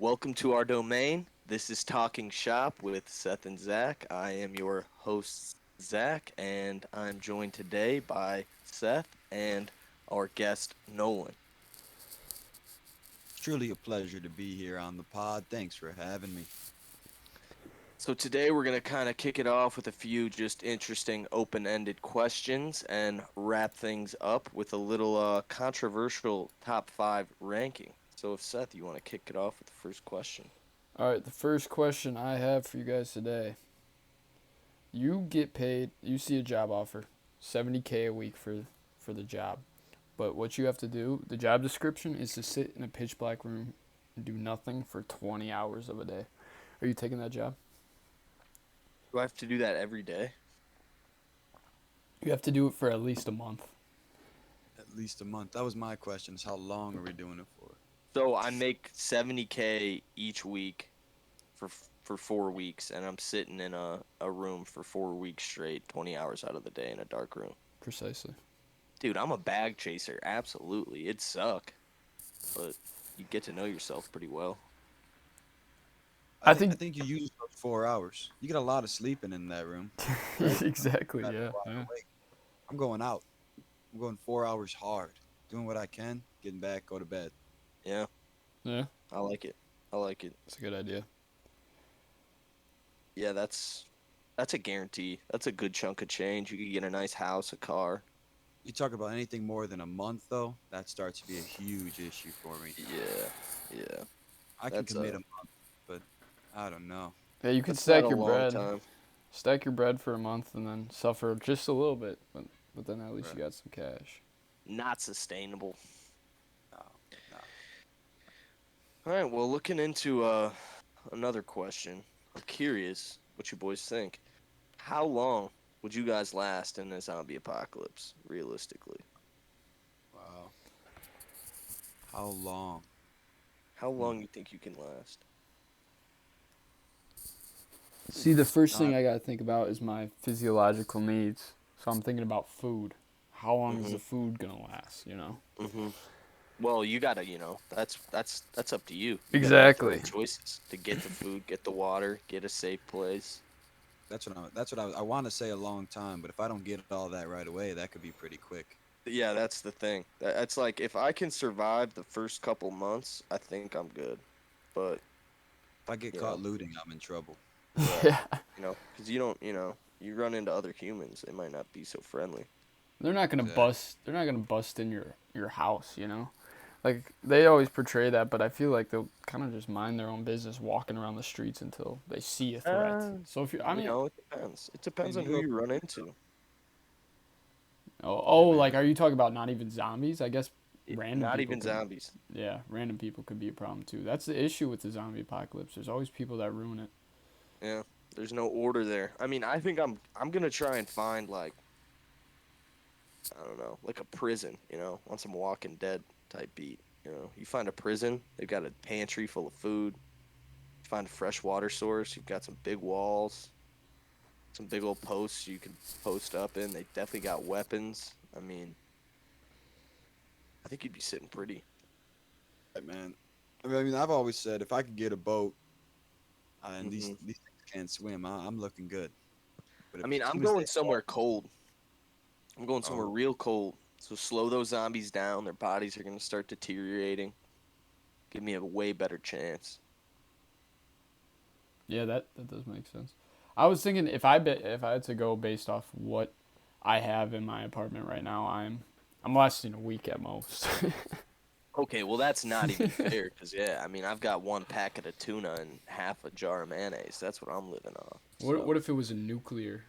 Welcome to our domain. This is Talking Shop with Seth and Zach. I am your host, Zach, and I'm joined today by Seth and our guest, Nolan. It's truly a pleasure to be here on the pod. Thanks for having me. So, today we're going to kind of kick it off with a few just interesting open ended questions and wrap things up with a little controversial top five ranking. So, if Seth, you want to kick it off with the first question. All right, the first question I have for you guys today. You get paid, you see a job offer, 70K a week for the job. But what you have to do, the job description is to sit in a pitch black room and do nothing for 20 hours of a day. Are you taking that job? Do I have to do that every day? You have to do it for at least a month. At least a month. That was my question, is how long are we doing it for? So I make 70K each week for 4 weeks, and I'm sitting in a room for 4 weeks straight, 20 hours out of the day in a dark room. Precisely. Dude, I'm a bag chaser. Absolutely. It'd suck, but you get to know yourself pretty well. I I think I think think you use those 4 hours. You get a lot of sleeping in that room, right? exactly, Gotta be yeah, wide yeah. awake. I'm going out. I'm going 4 hours hard, doing what I can, getting back, go to bed. Yeah, Yeah, I like it. I like it. it's a good idea. Yeah, that's a guarantee. That's a good chunk of change. You could get a nice house, a car. You talk about anything more than a month, though, that starts to be a huge issue for me. Yeah, yeah. I can That's commit a month, but I don't know. Yeah, you could that's not stack a your long bread, time. stack your bread for a month and then suffer just a little bit, but then at least Right. you got some cash. Not sustainable. No, no. All right, well, looking into another question. I'm curious what you boys think. How long would you guys last in a zombie apocalypse, realistically? Wow. How long? How Hmm. long you think you can last? See, the first Uh, thing I got to think about is my physiological needs. So I'm thinking about food. How long is Mm-hmm. the food going to last, you know? Mm-hmm. Well, you gotta, that's up to you. You gotta make the Exactly. right choices to get the food, get the water, get a safe place. that's what I want to say a long time, but if I don't get all that right away, that could be pretty quick. Yeah, that's the thing. That's like if I can survive the first couple months, I think I'm good. But If I get you caught know, looting, I'm in trouble. yeah, Yeah. because you don't, you run into other humans. They might not be so friendly. They're not going to Exactly. bust they're not going to bust in your house, you know? Like they always portray that, but I feel like they'll kind of just mind their own business walking around the streets until they see a threat. Uh, So if you I mean, it depends. It I depends mean, on New who York. you run into. oh, Yeah, man. like are you talking about not even zombies? I guess random Not people even could zombies. yeah, random people could be a problem too. That's the issue with the zombie apocalypse. There's always people that ruin it. Yeah, there's no order there. I mean, I think I'm gonna try and find like I don't know, like a prison. On some Walking Dead type beat. You find a prison. They've got a pantry full of food. You find a fresh water source. You've got some big walls, some big old posts you can post up in. They definitely got weapons. I mean, I think you'd be sitting pretty. Right, man. I mean, I've always said if I could get a boat and these hmm these things can't swim, I'm looking good. But I if, mean, as I'm soon as they going somewhere cold. I'm going somewhere oh, real cold. So slow those zombies down. Their bodies are going to start deteriorating. Give me a way better chance. Yeah, that does make sense. I was thinking if I had to go based off what I have in my apartment right now, I'm lasting a week at most. Okay, well that's not even fair because yeah, I mean I've got one packet of tuna and half a jar of mayonnaise. That's what I'm living off. What So if it was a nuclear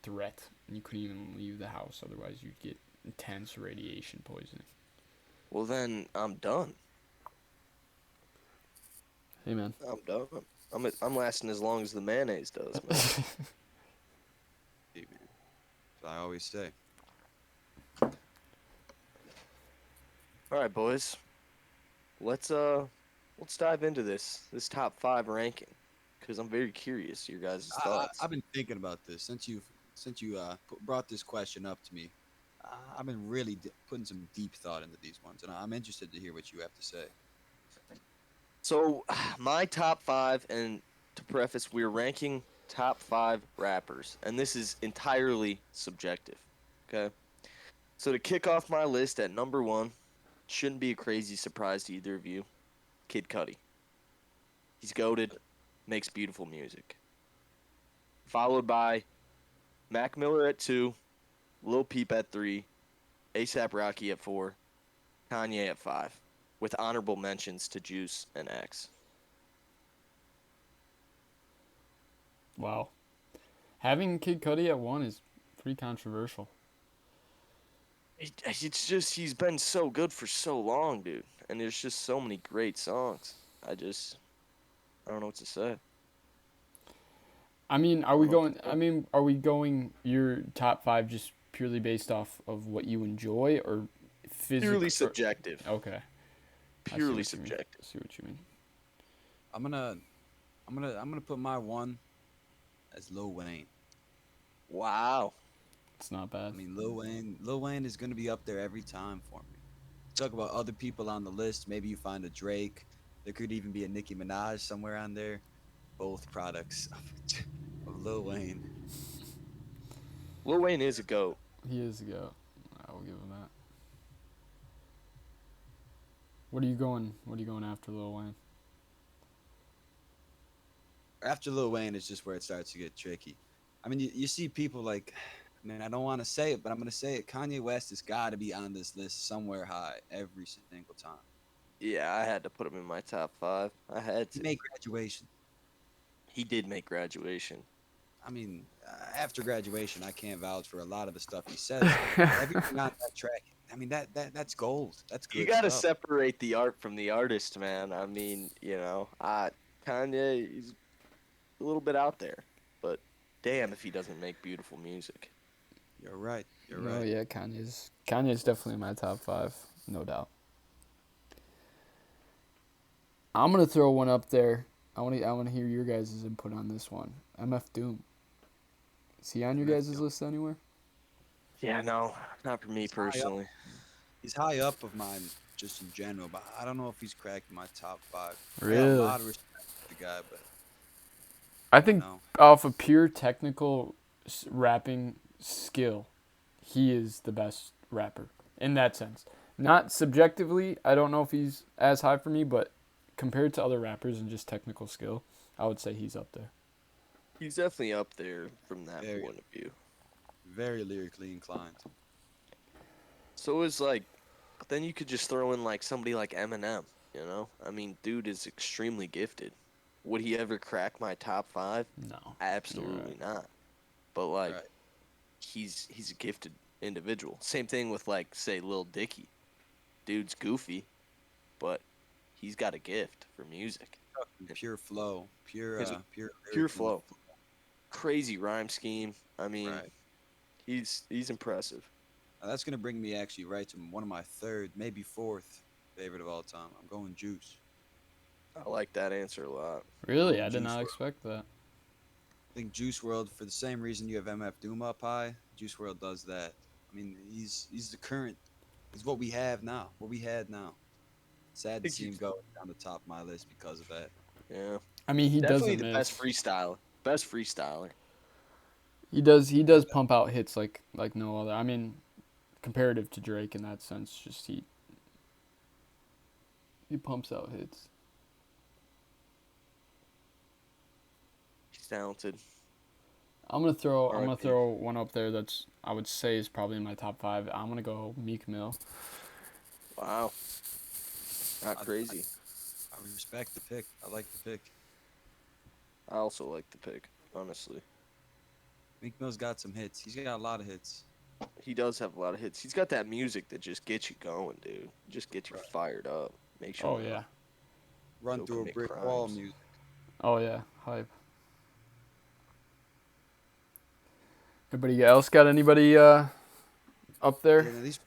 threat and you couldn't even leave the house? Otherwise, you'd get intense radiation poisoning. well then I'm done. Hey man. I'm done. I'm lasting as long as the mayonnaise does, man. hey, man. So I always say, All right, boys. Let's let's dive into this top five ranking because I'm very curious your guys' I've thoughts. been thinking about this since you brought this question up to me. I've been really putting some deep thought into these ones, and I'm interested to hear what you have to say. So my top five, and to preface, we're ranking top five rappers, and this is entirely subjective. Okay. So to kick off my list at number one, shouldn't be a crazy surprise to either of you. Kid Cudi. He's goated, makes beautiful music. Followed by Mac Miller at two, Lil Peep at three, ASAP Rocky at four, Kanye at five, with honorable mentions to Juice and X. Wow. Having Kid Cudi at 1 is pretty controversial. It's just he's been so good for so long, dude, and there's just so many great songs. I don't know what to say. I mean, I are we don't know what to going? I say. mean, are we going your top five just purely based off of what you enjoy, or Purely physical? Or, subjective. okay, I see Purely what you mean. subjective. I see what you mean. I'm gonna put my one as Lil Wayne. Wow. It's not bad. I mean, Lil Wayne is gonna be up there every time for me. Talk about other people on the list. Maybe you find a Drake. There could even be a Nicki Minaj somewhere on there. Both products of Lil Wayne. Lil Wayne is a goat. He is a go. I will give him that. What are you going? What are you going after Lil Wayne? After Lil Wayne is just where it starts to get tricky. I mean, you see people like, man, I don't want to say it, but I'm gonna say it. Kanye West has got to be on this list somewhere high every single time. Yeah, I had to put him in my top five. I had He to. made graduation. He did make graduation. I mean, after graduation, I can't vouch for a lot of the stuff he says, but everything on that track, I mean, that's gold. That's You good got to stuff. separate the art from the artist, man. Kanye, he's a little bit out there, but damn if he doesn't make beautiful music. You're right. You're No, right. yeah, Kanye's definitely in my top five, no doubt. I'm gonna throw one up there. I want to hear your guys' input on this one. MF Doom. Is he on your MF guys' Doom. list anywhere? Yeah, no, not for me He's high up. personally. He's high up of mine just in general, but I don't know if he's cracked my top five. I got a Really? lot of respect for the guy, but I you think know, off of pure technical rapping skill, he is the best rapper in that sense. Not subjectively, I don't know if he's as high for me, but compared to other rappers and just technical skill, I would say he's up there. He's definitely up there from that very, point of view. very lyrically inclined. So it's like, then you could just throw in like somebody like Eminem, you know? I mean, dude is extremely gifted. Would he ever crack my top five? No, you're Absolutely right. not. But like, Right. he's a gifted individual. Same thing with like, say, Lil Dicky. Dude's goofy, but he's got a gift for music. Talking And pure flow, his pure pure lyrical. flow, crazy rhyme scheme. I mean, Right. he's impressive. Now that's gonna bring me actually right to one of my third, maybe fourth favorite of all time. I'm going Juice. I like that answer a lot. Really, Going I did Juice not World. expect that. I think Juice World, for the same reason you have MF Doom up high, Juice World does that. I mean, he's the current. He's what we have now. What we had now. I Sad to think see him he's go on the top of my list because of that. yeah, I mean, he definitely doesn't the best miss. freestyler. Best freestyler. He does pump out hits like no other. I mean, comparative to Drake in that sense, just he pumps out hits. He's talented. I'm gonna R.I.P. throw one up there that's I would say is probably in my top five. I'm gonna go Meek Mill. Wow, not I, I, crazy. I respect the pick. I like the pick. I also like the pick. Honestly, Meek Mill's got some hits. He's got a lot of hits. he does have a lot of hits. He's got that music that just gets you going, dude. Just gets you Right. fired up. Makes you Oh wanna yeah. Run go through a commit brick wall crimes. music. Oh yeah. Hype. Anybody else got anybody up Yeah, there? now I these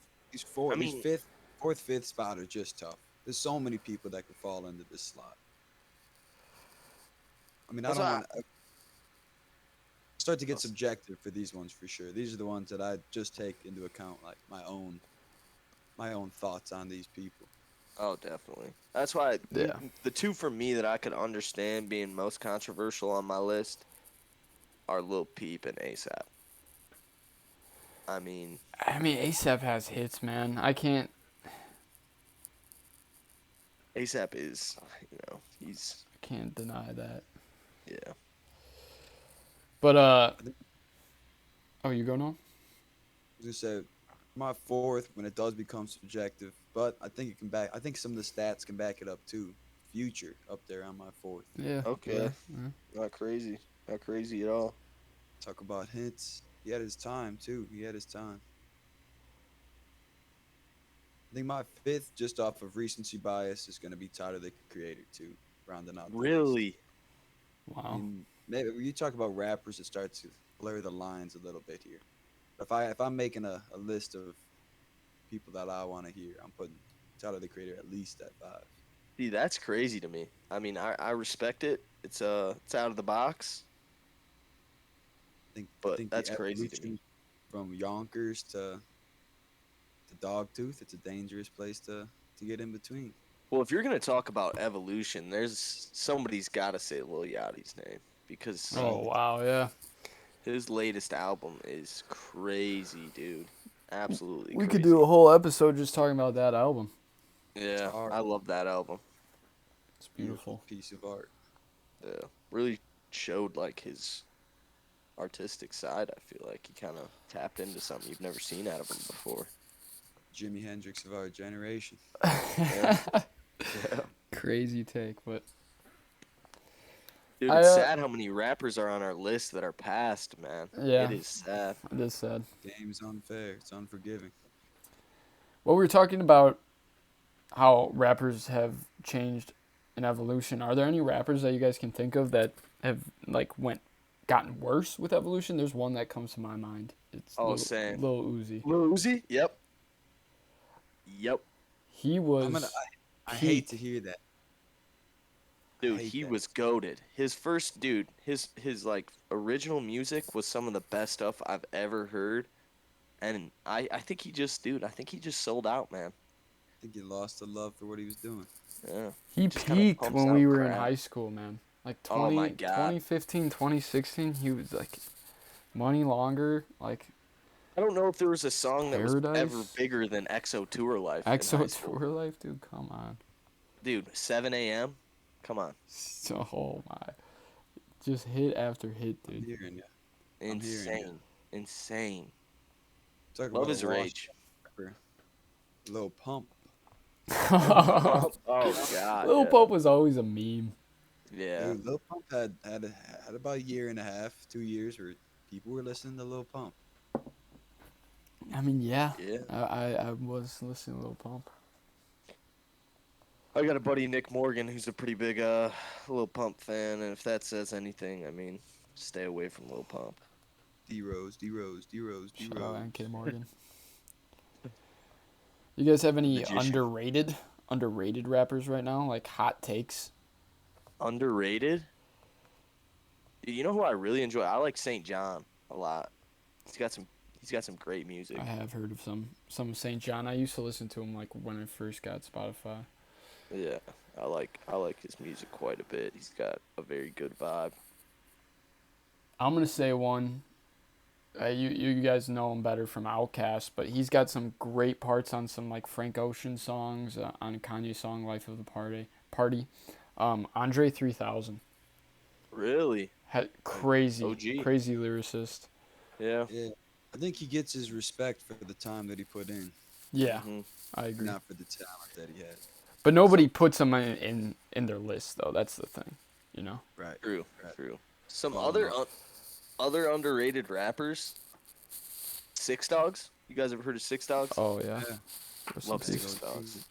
mean, fifth, fourth, fifth spot are just tough. There's so many people that could fall into this slot. I mean, I that's don't why. want to start to get That's- subjective for these ones for sure. These are the ones that I just take into account, like my own thoughts on these people. Oh, definitely. That's why Yeah. the two for me that I could understand being most controversial on my list are Lil Peep and ASAP. I mean, I mean, ASAP has hits, man. I can't. ASAP is, he's I can't deny that. yeah. But I think oh, you go now? I was gonna say my fourth when it does become subjective, but I think it can back. I think some of the stats can back it up too. Future up there on my fourth. Yeah. Yeah. Okay, not crazy, not crazy at all. Talk about hints. He had his time too. He had his time. I think my fifth, just off of recency bias, is going to be Tyler the Creator too, rounding out the list. Really? I Wow. mean, maybe when you talk about rappers, it starts to blur the lines a little bit here. If I'm making a list of people that I want to hear, I'm putting Tyler the Creator at least at five. See, that's crazy to me. I mean, I respect it. It's out of the box, I but think the that's crazy to me. evolution from Yonkers to Dogtooth, it's a dangerous place to get in between. Well, if you're gonna talk about evolution, there's somebody's got to say Lil Yachty's name because Oh Right. wow. Yeah. his latest album is crazy, dude. Absolutely We could do crazy. a whole episode just talking about that album. It's Yeah, hard, I love that album. It's beautiful beautiful. piece of art. Yeah, really showed like his artistic side. I feel like he kind of tapped into something you've never seen out of him before. Jimi Hendrix of our generation. Yeah, yeah. Crazy take, but Dude, I it's sad how many rappers are on our list that are passed, man. It yeah, is sad. it is sad. Game's unfair. It's unforgiving. Well, we were talking about how rappers have changed in evolution. Are there any rappers that you guys can think of that have like gotten worse with evolution? There's one that comes to my mind. It's Oh, same. Lil Uzi. Lil Uzi? Yep. Yep. He I'm gonna. was I hate to peak. hear that. I Dude, hate he that. was goated. His first dude, his like original music was some of the best stuff I've ever heard. And I think he just, dude, I think he just sold out, man. I think he lost the love for what he was doing. Yeah. He He just kind of peaked pumps when we out were in crap. high school, man. Like Oh my 20, God. 2015, 2016, he was like Money Longer, like I don't know if there was a song that was ever Paradise, bigger than EXO Tour Life in high EXO school. Tour Life, dude. Come on. Dude, 7 a.m.? Come on. Oh my. Just hit after hit, I'm dude. hearing you. I'm hearing you. Insane. Insane. Talk Love about a his washed rage. rapper. Lil Pump. Lil Pump? Oh, God, Lil yeah. Pump was always a meme. Yeah. Dude, Lil Pump had about a year and a half, 2 years where people were listening to Lil Pump. I mean, yeah. Yeah. I was listening to Lil Pump. I got a buddy, Nick Morgan, who's a pretty big Lil Pump fan, and if that says anything, I mean, stay away from Lil Pump. D Rose, D Rose, D Rose, D Shout out Rose. NK Morgan. You guys have The any magician. underrated rappers right now? Like hot takes? Underrated? Dude, you know who I really enjoy? I like St. John a lot. He's got some he's got some great music. I have heard of some St. John. I used to listen to him like when I first got Spotify. Yeah. I like his music quite a bit. He's got a very good vibe. I'm gonna say one. You guys know him better from Outkast, but he's got some great parts on some like Frank Ocean songs, on Kanye's song "Life of the Party." Andre 3000 Really? had Like crazy OG. crazy lyricist. Yeah. Yeah. I think he gets his respect for the time that he put in, Yeah, Mhm. I agree. not for the talent that he had. But nobody puts him in their list though. That's the thing, you know. Right. True. Right. True. Some Falling off. other underrated rappers. Six Dogs. You guys ever heard of Six Dogs? Oh yeah. Yeah. Rest in Love peace. Six Dogs.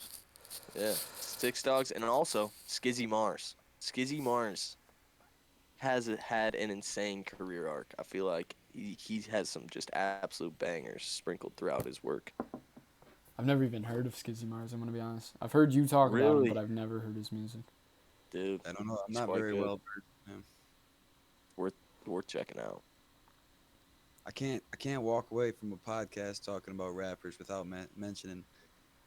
Yeah. Six Dogs, and also Skizzy Mars. Skizzy Mars has had an insane career arc. I feel like he has some just absolute bangers sprinkled throughout his work. I've never even heard of Skizzy Mars. I'm gonna be honest. I've heard you talk about him, but Really, I've never heard his music. dude, I don't know. I'm he's not quite very good. well versed in him. Worth worth checking out. I can't walk away from a podcast talking about rappers without mentioning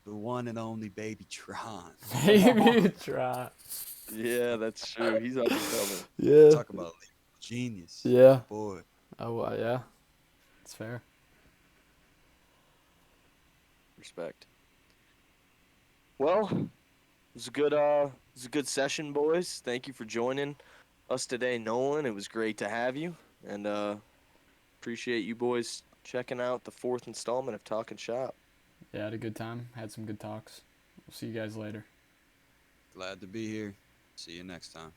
The one and only Baby Tron. Maybe try. Yeah, that's true. He's up and coming. Yeah. Talk about lyrical genius. Yeah. Boy. Oh, yeah. It's fair. Respect. Well, it was a good session, boys. Thank you for joining us today, Nolan. It was great to have you, and appreciate you boys checking out the fourth installment of Talking Shop. Yeah, had a good time. Had some good talks. We'll see you guys later. Glad to be here. See you next time.